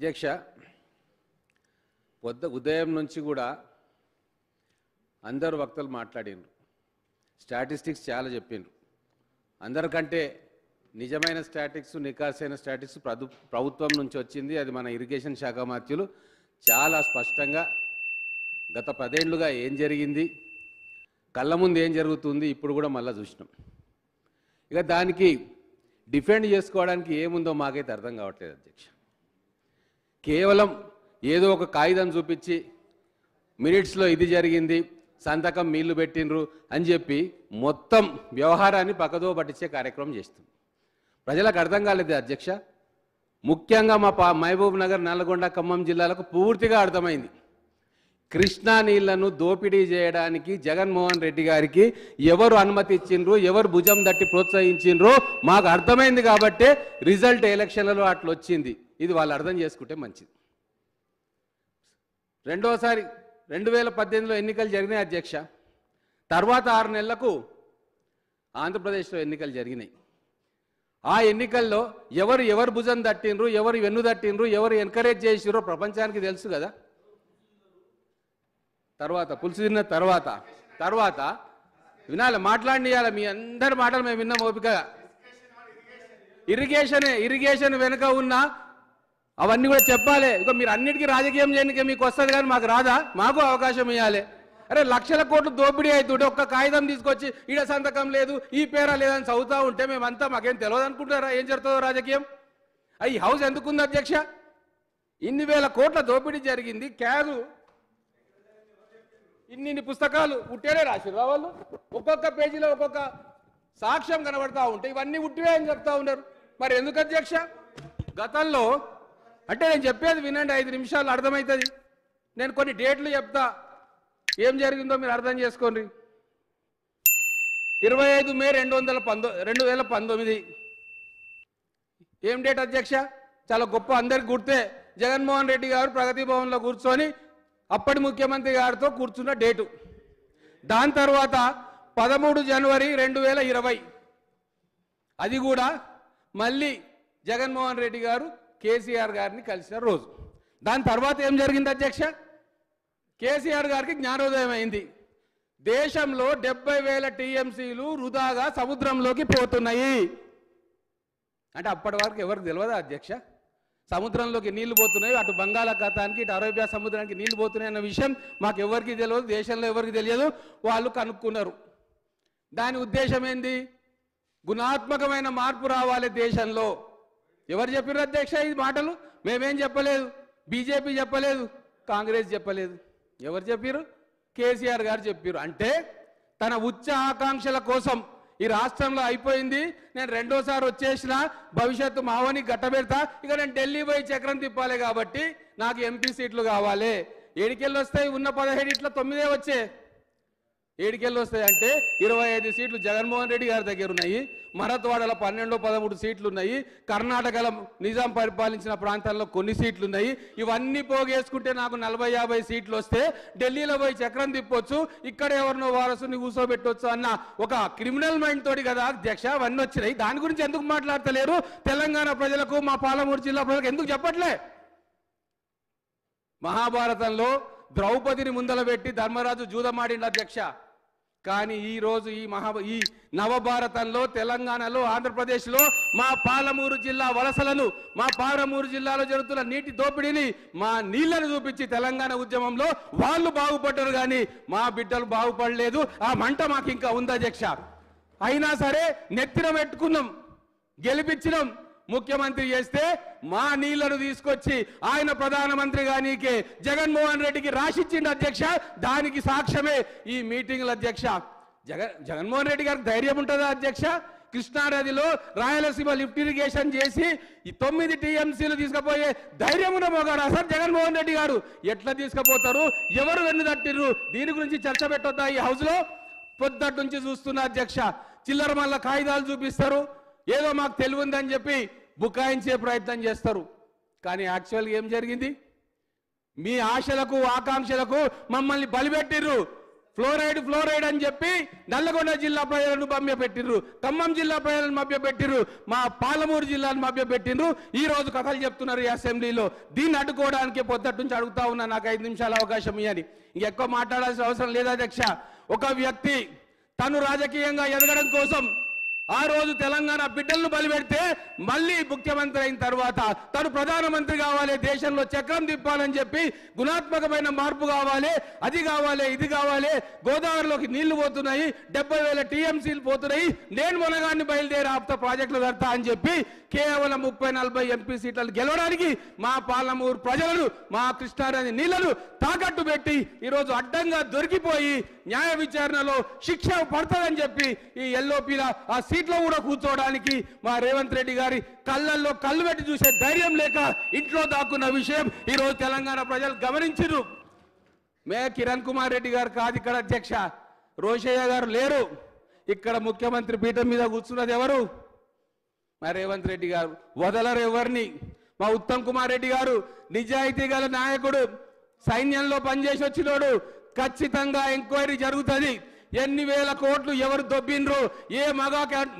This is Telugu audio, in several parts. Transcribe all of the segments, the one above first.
అధ్యక్ష, ఉదయం నుంచి కూడా అందరు వక్తలు మాట్లాడినారు, స్టాటిస్టిక్స్ చాలా చెప్పిండ్రు. అందరికంటే నిజమైన స్టాటిక్స్, నికాసైన స్టాటిక్స్ ప్రభుత్వం నుంచి వచ్చింది. అది మన ఇరిగేషన్ శాఖ మంత్రులు చాలా స్పష్టంగా గత 10 ఏళ్లుగా ఏం జరిగింది, కళ్ళ ముందు ఏం జరుగుతుంది ఇప్పుడు కూడా మళ్ళీ చూసినాం. ఇక దానికి డిఫెండ్ చేసుకోవడానికి ఏముందో మాకైతే అర్థం కావట్లేదు అధ్యక్ష. కేవలం ఏదో ఒక కాగితం చూపించి మినిట్స్లో ఇది జరిగింది, సంతకం మీళ్ళు పెట్టినరు అని చెప్పి మొత్తం వ్యవహారాన్ని పక్కదో పట్టించే కార్యక్రమం చేస్తుంది. ప్రజలకు అర్థం కాలేదు అధ్యక్ష. ముఖ్యంగా మా మహబూబ్ నగర్, నల్గొండ, ఖమ్మం జిల్లాలకు పూర్తిగా అర్థమైంది. కృష్ణా నీళ్లను దోపిడీ చేయడానికి జగన్మోహన్ రెడ్డి గారికి ఎవరు అనుమతి ఇచ్చిండ్రు, ఎవరు భుజం తట్టి ప్రోత్సహించిండ్రో మాకు అర్థమైంది. కాబట్టి రిజల్ట్ ఎలక్షన్లలో అట్లా వచ్చింది. ఇది వాళ్ళు అర్థం చేసుకుంటే మంచిది. రెండోసారి 2018లో ఎన్నికలు జరిగినాయి అధ్యక్ష. తర్వాత 6 నెలలకు ఆంధ్రప్రదేశ్లో ఎన్నికలు జరిగినాయి. ఆ ఎన్నికల్లో ఎవరు భుజం తట్టిండ్రు, ఎవరు వెన్ను తట్టిండ్రు, ఎవరు ఎన్కరేజ్ చేసిరో ప్రపంచానికి తెలుసు కదా. తర్వాత పులుసు తిన్న తర్వాత వినాలి, మాట్లాడియాలి. మీ అందరి మాటలు మేము విన్నాం ఓపికగా. ఇరిగేషన్ వెనుక ఉన్న అవన్నీ కూడా చెప్పాలి. ఇక మీరు అన్నిటికీ రాజకీయం చేయడానికి మీకు వస్తుంది, కానీ మాకు రాదా? మాకు అవకాశం ఇవ్వాలి. అరే, లక్షల కోట్లు దోపిడీ అవుతుంటే ఒక్క కాగితం తీసుకొచ్చి ఈడ సంతకం లేదు, ఈ పేరా లేదని చదువుతూ ఉంటే మేమంతా మాకేం తెలియదు అనుకుంటారా ఏం జరుగుతుందో రాజకీయం? ఈ హౌస్ ఎందుకుంది అధ్యక్ష? ఇన్ని వేల కోట్ల దోపిడీ జరిగింది. క్యాగు ఇన్ని పుస్తకాలు ఉట్టేనే రాసిర్రా వాళ్ళు. ఒక్కొక్క పేజీలో ఒక్కొక్క సాక్ష్యం కనబడతా ఉంటే ఇవన్నీ ఉట్టివే అని చెప్తా ఉన్నారు. మరి ఎందుకు అధ్యక్ష? గతంలో అంటే నేను చెప్పేది వినండి, 5 నిమిషాలు అర్థమవుతుంది. నేను కొన్ని డేట్లు చెప్తా, ఏం జరిగిందో మీరు అర్థం చేసుకోండి. 25 మే 2019 ఏం డేట్ అధ్యక్ష? చాలా గొప్ప, అందరికి గుర్తే. జగన్మోహన్ రెడ్డి గారు ప్రగతి భవన్లో కూర్చొని అప్పటి ముఖ్యమంత్రి గారితో కూర్చున్న డేటు. దాని తర్వాత 13 జనవరి 2020 అది కూడా మళ్ళీ జగన్మోహన్ రెడ్డి గారు కేసీఆర్ గారిని కలిసిన రోజు. దాని తర్వాత ఏం జరిగింది అధ్యక్ష? కేసీఆర్ గారికి జ్ఞానోదయం అయింది. దేశంలో 70,000 టీఎంసీలు వృధాగా సముద్రంలోకి పోతున్నాయి అంటే అప్పటి వరకు ఎవరికి తెలియదా అధ్యక్ష? సముద్రంలోకి నీళ్లు పోతున్నాయి, అటు బంగాళాఖాతానికి ఇటు అరేబియా సముద్రానికి నీళ్లు పోతున్నాయి అన్న విషయం మాకు ఎవరికి తెలియదు, దేశంలో ఎవరికి తెలియదు. వాళ్ళు కనుక్కున్నారు. దాని ఉద్దేశం ఏంది? గుణాత్మకమైన మార్పు రావాలి దేశంలో. ఎవరు చెప్పారు అధ్యక్ష ఈ మాటలు? మేమేం చెప్పలేదు, బీజేపీ చెప్పలేదు, కాంగ్రెస్ చెప్పలేదు. ఎవరు చెప్పారు? కేసీఆర్ గారు చెప్పారు. అంటే తన ఉచ్చ ఆకాంక్షల కోసం ఈ రాష్ట్రంలో అయిపోయింది, నేను రెండోసారి వచ్చేసిన, భవిష్యత్తు మావని గట్టబెడతా, ఇక నేను ఢిల్లీ పోయి చక్రం తిప్పాలి కాబట్టి నాకు ఎంపీ సీట్లు కావాలి. ఏడికెళ్ళి వస్తాయి? ఉన్న 17 ఇట్లా 9 వచ్చే. ఏడికెళ్ళి వస్తాయి అంటే 25 సీట్లు జగన్మోహన్ రెడ్డి గారి దగ్గర ఉన్నాయి. మరత్వాడలో 12-13 సీట్లు ఉన్నాయి. కర్ణాటకలో నిజాం పరిపాలించిన ప్రాంతాల్లో కొన్ని సీట్లు ఉన్నాయి. ఇవన్నీ పోగేసుకుంటే నాకు 40-50 సీట్లు వస్తే ఢిల్లీలో పోయి చక్రం తిప్పొచ్చు, ఇక్కడ ఎవరినో వారసుని కూర్చోబెట్టొచ్చు అన్న ఒక క్రిమినల్ మైండ్ తోటి కదా అధ్యక్ష అవన్నీ వచ్చినాయి. దాని గురించి ఎందుకు మాట్లాడతలేరు? తెలంగాణ ప్రజలకు, మా పాలమూరు జిల్లా ప్రజలకు ఎందుకు చెప్పట్లే? మహాభారతంలో ద్రౌపదిని ముందల పెట్టి ధర్మరాజు జూదమాడిండు అధ్యక్ష. కానీ ఈరోజు ఈ నవభారతంలో, తెలంగాణలో, ఆంధ్రప్రదేశ్లో మా పాలమూరు జిల్లా వలసలను, మా పాలమూరు జిల్లాలో జరుగుతున్న నీటి దోపిడీని, మా నీళ్లను చూపించి తెలంగాణ ఉద్యమంలో వాళ్ళు బాగుపడ్డారు, కానీ మా బిడ్డలు బాగుపడలేదు. ఆ మంట మాకు ఇంకా ఉంది అధ్యక్ష. అయినా సరే నెత్తిన పెట్టుకున్నాం, గెలిపించినాం, ముఖ్యమంత్రి చేస్తే మా నీళ్లను తీసుకొచ్చి ఆయన ప్రధానమంత్రి గానీకే జగన్మోహన్ రెడ్డికి రాసిచ్చిండు అధ్యక్ష. దానికి సాక్ష్యమే ఈ మీటింగ్ల అధ్యక్ష. జగన్మోహన్ రెడ్డి గారికి ధైర్యం ఉంటుందా అధ్యక్ష? కృష్ణానదిలో రాయలసీమ లిఫ్ట్ ఇరిగేషన్ చేసి ఈ 9 టీఎంసీలు తీసుకుపోయే ధైర్యం ఉన్న మోగాడు అసలు జగన్మోహన్ రెడ్డి గారు. ఎట్లా తీసుకుపోతారు? ఎవరు వెన్ను తట్టిర్రు? దీని గురించి చర్చ పెట్టొద్దా ఈ హౌస్ లో? పొద్దుటి నుంచి చూస్తున్నా అధ్యక్ష. చిల్లర మళ్ళా కాగితాలు చూపిస్తారు, ఏదో మాకు తెలివిందని చెప్పి బుకాయించే ప్రయత్నం చేస్తారు. కానీ యాక్చువల్గా ఏం జరిగింది? మీ ఆశలకు, ఆకాంక్షలకు మమ్మల్ని బలిపెట్టిర్రు. ఫ్లోరైడ్ అని చెప్పి నల్లగొండ జిల్లా ప్రజలను మభ్యపెట్టిర్రు, ఖమ్మం జిల్లా ప్రజలను మభ్యపెట్టిర్రు, మా పాలమూరు జిల్లాను మభ్యపెట్టిర్రు. ఈ రోజు కథలు చెప్తున్నారు ఈ అసెంబ్లీలో. దీన్ని అడ్డుకోవడానికి పొద్దుటి నుంచి అడుగుతా ఉన్నా, నాకు 5 నిమిషాల అవకాశం ఇవ్వని. ఇంకెక్కువ మాట్లాడాల్సిన అవసరం లేదు అధ్యక్ష. ఒక వ్యక్తి తను రాజకీయంగా ఎదగడం కోసం ఆ రోజు తెలంగాణ బిడ్డలను బలిపెడితే మళ్ళీ ముఖ్యమంత్రి అయిన తర్వాత తను ప్రధానమంత్రి కావాలి, దేశంలో చక్రం తిప్పాలని చెప్పి గుణాత్మకమైన మార్పు కావాలి, అది కావాలి, ఇది కావాలి, గోదావరిలోకి నీళ్లు పోతున్నాయి, 70,000 టీఎంసీలు పోతున్నాయి, నేను మొనగాన్ని బయలుదేరి ఆప్త ప్రాజెక్టులు కడతా అని చెప్పి కేవలం 30-40 ఎంపీ సీట్లను గెలవడానికి మా పాలమూరు ప్రజలను, మా కృష్ణానది నీళ్లను తాకట్టు పెట్టి ఈరోజు అడ్డంగా దొరికిపోయి న్యాయ విచారణలో శిక్ష పడుతుందని చెప్పి ఈ ఎల్ఓపీల ఆ సీట్లో కూడా కూర్చోవడానికి మా రేవంత్ రెడ్డి గారి కళ్ళల్లో కళ్ళు పెట్టి చూసే ధైర్యం లేక ఇంట్లో దాక్కున్న విషయం ఈరోజు తెలంగాణ ప్రజలు గమనించారు. కిరణ్ కుమార్ రెడ్డి గారు కాదు ఇక్కడ అధ్యక్ష, రోషయ్య గారు లేరు ఇక్కడ. ముఖ్యమంత్రి పీఠం మీద కూర్చున్నది ఎవరు? మా రేవంత్ రెడ్డి గారు. వదలరు ఎవరిని. మా ఉత్తమ్ కుమార్ రెడ్డి గారు నిజాయితీ గల నాయకుడు, సైన్యంలో పనిచేసి వచ్చినోడు. ఖచ్చితంగా ఎంక్వైరీ జరుగుతుంది. ఎన్ని వేల కోట్లు ఎవరు దొబ్బిండ్రు, ఏ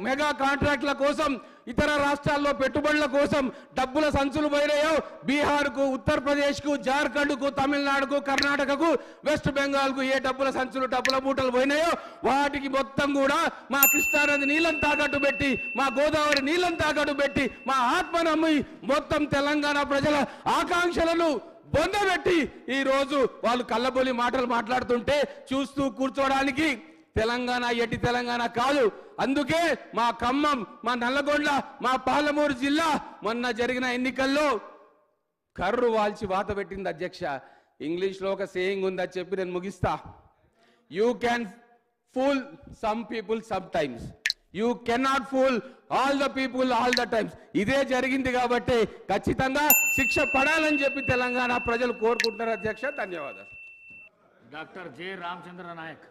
మెగా కాంట్రాక్ట్ల కోసం, ఇతర రాష్ట్రాల్లో పెట్టుబడుల కోసం డబ్బుల సంచులు పోయినాయో, బీహార్కు, ఉత్తరప్రదేశ్కు, జార్ఖండ్కు, తమిళనాడుకు, కర్ణాటకకు, వెస్ట్ బెంగాల్కు ఏ డబ్బుల సంచులు, డబ్బుల మూటలు పోయినాయో వాటికి మొత్తం కూడా మా కృష్ణానది నీళ్ళని తాకట్టు పెట్టి, మా గోదావరి నీళ్ళని తాకట్టు పెట్టి, మా ఆత్మ నమ్మి మొత్తం తెలంగాణ ప్రజల ఆకాంక్షలను బొందబెట్టి ఈ రోజు వాళ్ళు కళ్ళబొలి మాటలు మాట్లాడుతుంటే చూస్తూ కూర్చోడానికి తెలంగాణ ఎట్టి తెలంగాణ కాదు. అందుకే మా ఖమ్మం, మా నల్లగొండ, మా పాలమూరు జిల్లా మొన్న జరిగిన ఎన్నికల్లో కర్రు వాల్చి వాత పెట్టింది అధ్యక్ష. ఇంగ్లీష్లో ఒక సేయింగ్ ఉందని చెప్పి నేను ముగిస్తా. You can fool some people some times, you cannot fool all the people all the times. ఇదే జరిగింది కాబట్టి ఖచ్చితంగా శిక్ష పడాలని చెప్పి తెలంగాణ ప్రజలు కోరుకుంటున్నారు అధ్యక్ష. ధన్యవాదాలు. Doctor J Ramachandra Naik.